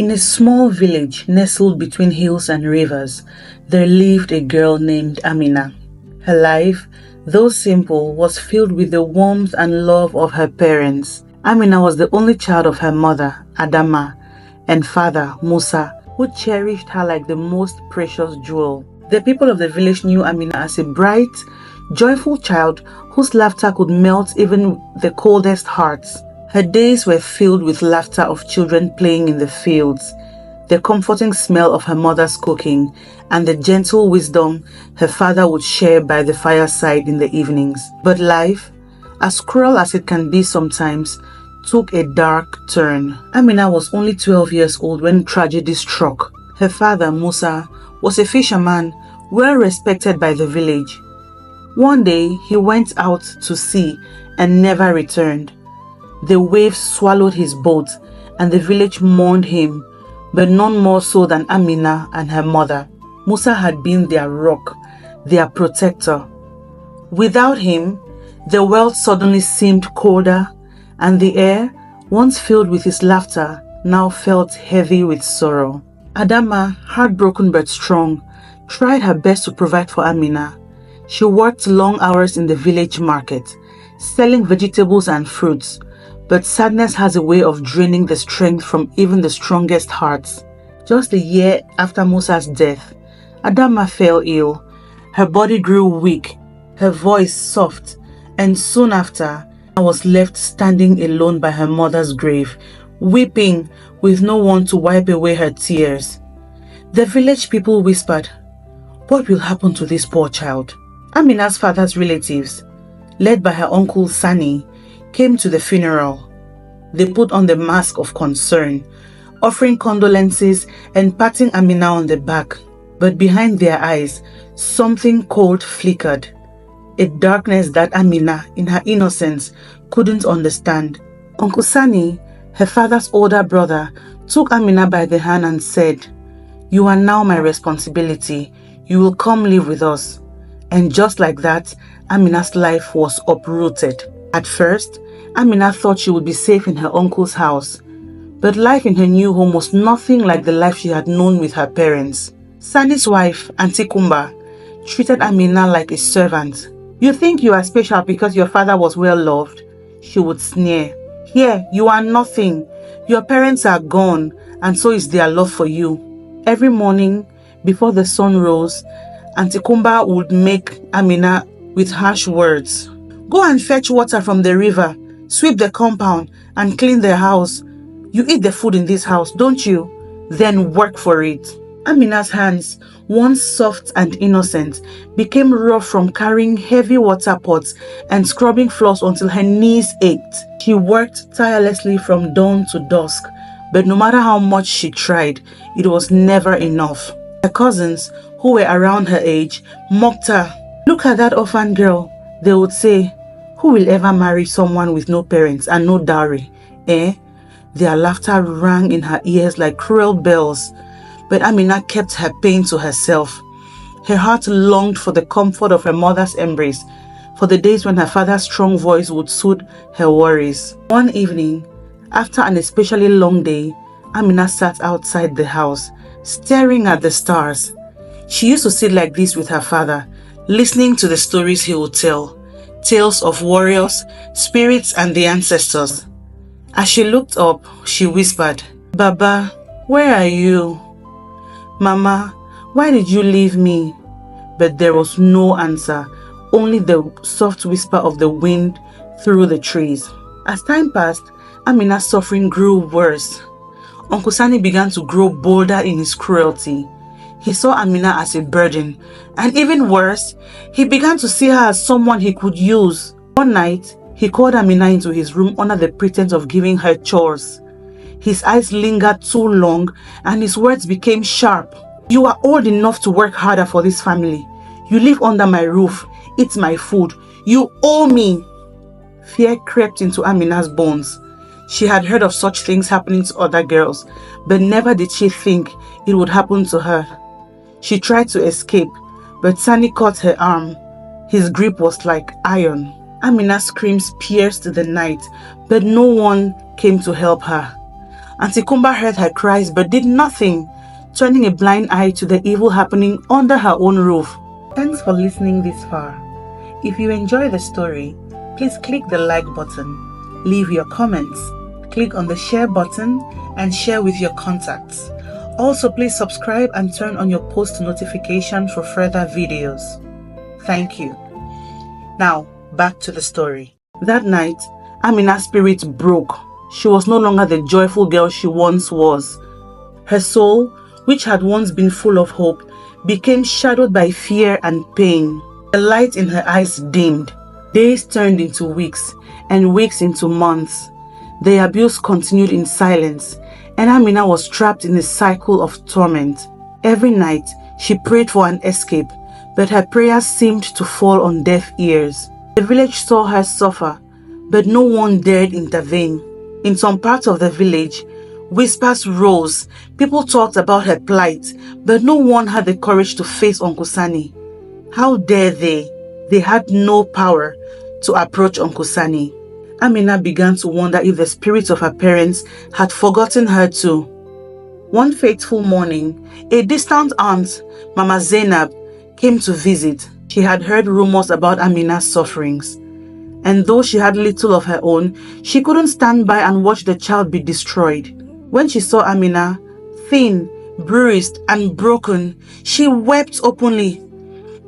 In a small village nestled between hills and rivers, there lived a girl named Amina. Her life, though simple, was filled with the warmth and love of her parents. Amina was the only child of her mother, Adama, and father, Musa, who cherished her like the most precious jewel. The people of the village knew Amina as a bright, joyful child whose laughter could melt even the coldest hearts. Her days were filled with laughter of children playing in the fields, the comforting smell of her mother's cooking, and the gentle wisdom her father would share by the fireside in the evenings. But life, as cruel as it can be sometimes, took a dark turn. Amina was only 12 years old when tragedy struck. Her father, Musa, was a fisherman, well respected by the village. One day, he went out to sea and never returned. The waves swallowed his boat, and the village mourned him, but none more so than Amina and her mother. Musa had been their rock, their protector. Without him, the world suddenly seemed colder, and the air, once filled with his laughter, now felt heavy with sorrow. Adama, heartbroken but strong, tried her best to provide for Amina. She worked long hours in the village market, selling vegetables and fruits, but sadness has a way of draining the strength from even the strongest hearts. Just a year after Musa's death, Adama fell ill. Her body grew weak, her voice soft, and soon after, I was left standing alone by her mother's grave, weeping with no one to wipe away her tears. The village people whispered, "What will happen to this poor child?" Amina's father's relatives, led by her uncle Sani, came to the funeral. They put on the mask of concern, offering condolences and patting Amina on the back. But behind their eyes, something cold flickered. A darkness that Amina, in her innocence, couldn't understand. Uncle Sani, her father's older brother, took Amina by the hand and said, "You are now my responsibility. You will come live with us." And just like that, Amina's life was uprooted. At first, Amina thought she would be safe in her uncle's house. But life in her new home was nothing like the life she had known with her parents. Sani's wife, Auntie Kumba, treated Amina like a servant. "You think you are special because your father was well loved?" she would sneer. "Here, you are nothing. Your parents are gone, and so is their love for you." Every morning, before the sun rose, Auntie Kumba would make Amina with harsh words. "Go and fetch water from the river, sweep the compound, and clean the house. You eat the food in this house, don't you? Then work for it." Amina's hands, once soft and innocent, became rough from carrying heavy water pots and scrubbing floors until her knees ached. She worked tirelessly from dawn to dusk, but no matter how much she tried, it was never enough. Her cousins, who were around her age, mocked her. "Look at that orphan girl," they would say. "Who will ever marry someone with no parents and no dowry, eh?" Their laughter rang in her ears like cruel bells. But Amina kept her pain to herself. Her heart longed for the comfort of her mother's embrace, for the days when her father's strong voice would soothe her worries. One evening, after an especially long day, Amina sat outside the house, staring at the stars. She used to sit like this with her father, listening to the stories he would tell, tales of warriors, spirits, and the ancestors. As she looked up, she whispered, "Baba, where are you? Mama, why did you leave me?" But there was no answer, only the soft whisper of the wind through the trees. As time passed, Amina's suffering grew worse. Uncle Sani began to grow bolder in his cruelty. He saw Amina as a burden, and even worse, he began to see her as someone he could use. One night, he called Amina into his room under the pretense of giving her chores. His eyes lingered too long, and his words became sharp. "You are old enough to work harder for this family. You live under my roof, eat my food. You owe me." Fear crept into Amina's bones. She had heard of such things happening to other girls, but never did she think it would happen to her. She tried to escape, but Sani caught her arm. His grip was like iron. Amina's screams pierced the night, but no one came to help her. Auntie Kumba heard her cries but did nothing, turning a blind eye to the evil happening under her own roof. Thanks for listening this far. If you enjoy the story, please click the like button, leave your comments, click on the share button and share with your contacts. Also, please subscribe and turn on your post notification for further videos. Thank you. Now, back to the story. That night, Amina's spirit broke. She was no longer the joyful girl she once was. Her soul, which had once been full of hope, became shadowed by fear and pain. The light in her eyes dimmed. Days turned into weeks, and weeks into months. The abuse continued in silence, and Amina was trapped in a cycle of torment. Every night, she prayed for an escape, but her prayers seemed to fall on deaf ears. The village saw her suffer, but no one dared intervene. In some parts of the village, whispers rose. People talked about her plight, but no one had the courage to face Uncle Sani. How dare they? They had no power to approach Uncle Sani. Amina began to wonder if the spirits of her parents had forgotten her too. One fateful morning, a distant aunt, Mama Zainab, came to visit. She had heard rumors about Amina's sufferings, and though she had little of her own, she couldn't stand by and watch the child be destroyed. When she saw Amina, thin, bruised, and broken, she wept openly.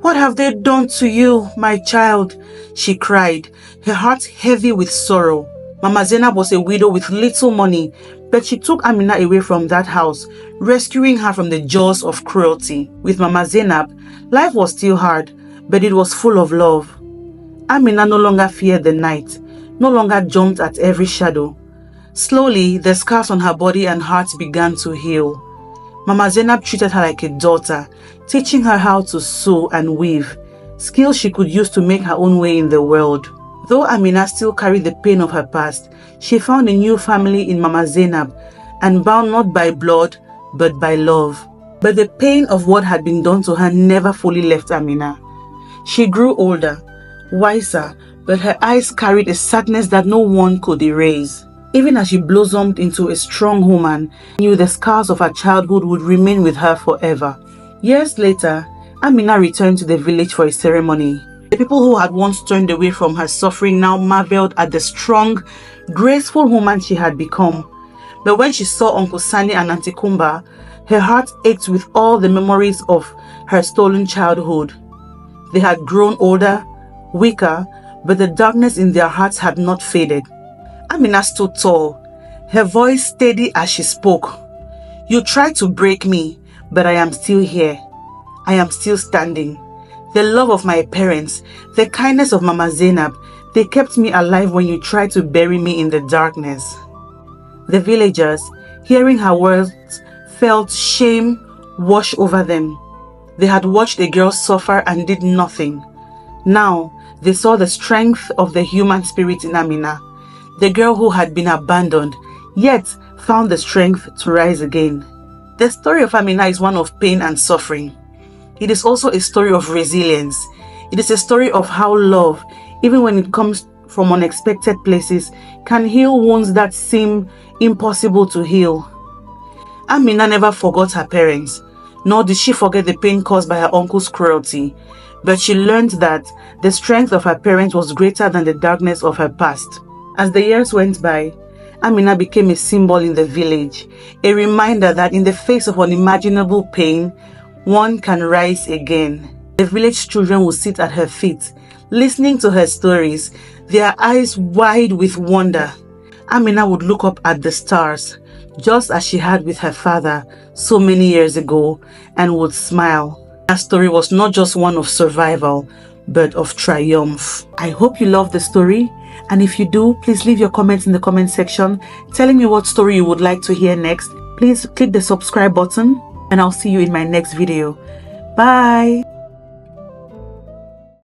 "What have they done to you, my child?" she cried, her heart heavy with sorrow. Mama Zainab was a widow with little money, but she took Amina away from that house, rescuing her from the jaws of cruelty. With Mama Zainab, life was still hard, but it was full of love. Amina no longer feared the night, no longer jumped at every shadow. Slowly, the scars on her body and heart began to heal. Mama Zainab treated her like a daughter, teaching her how to sew and weave, skills she could use to make her own way in the world. Though Amina still carried the pain of her past, she found a new family in Mama Zainab, and bound not by blood, but by love. But the pain of what had been done to her never fully left Amina. She grew older, wiser, but her eyes carried a sadness that no one could erase. Even as she blossomed into a strong woman, she knew the scars of her childhood would remain with her forever. Years later, Amina returned to the village for a ceremony. The people who had once turned away from her suffering now marveled at the strong, graceful woman she had become. But when she saw Uncle Sani and Auntie Kumba, her heart ached with all the memories of her stolen childhood. They had grown older, weaker, but the darkness in their hearts had not faded. Amina stood tall, her voice steady as she spoke. "You tried to break me, but I am still here. I am still standing. The love of my parents, the kindness of Mama Zainab, they kept me alive when you tried to bury me in the darkness." The villagers, hearing her words, felt shame wash over them. They had watched a girl suffer and did nothing. Now, they saw the strength of the human spirit in Amina, the girl who had been abandoned, yet found the strength to rise again. The story of Amina is one of pain and suffering. It is also a story of resilience. It is a story of how love, even when it comes from unexpected places, can heal wounds that seem impossible to heal. Amina never forgot her parents, nor did she forget the pain caused by her uncle's cruelty, but she learned that the strength of her parents was greater than the darkness of her past. As the years went by, Amina became a symbol in the village, a reminder that in the face of unimaginable pain, one can rise again. The village children would sit at her feet, listening to her stories, their eyes wide with wonder. Amina would look up at the stars, just as she had with her father so many years ago, and would smile. Her story was not just one of survival, but of triumph. I hope you love the story, and if you do, please leave your comments in the comment section telling me what story you would like to hear next. Please click the subscribe button, and I'll see you in my next video. Bye!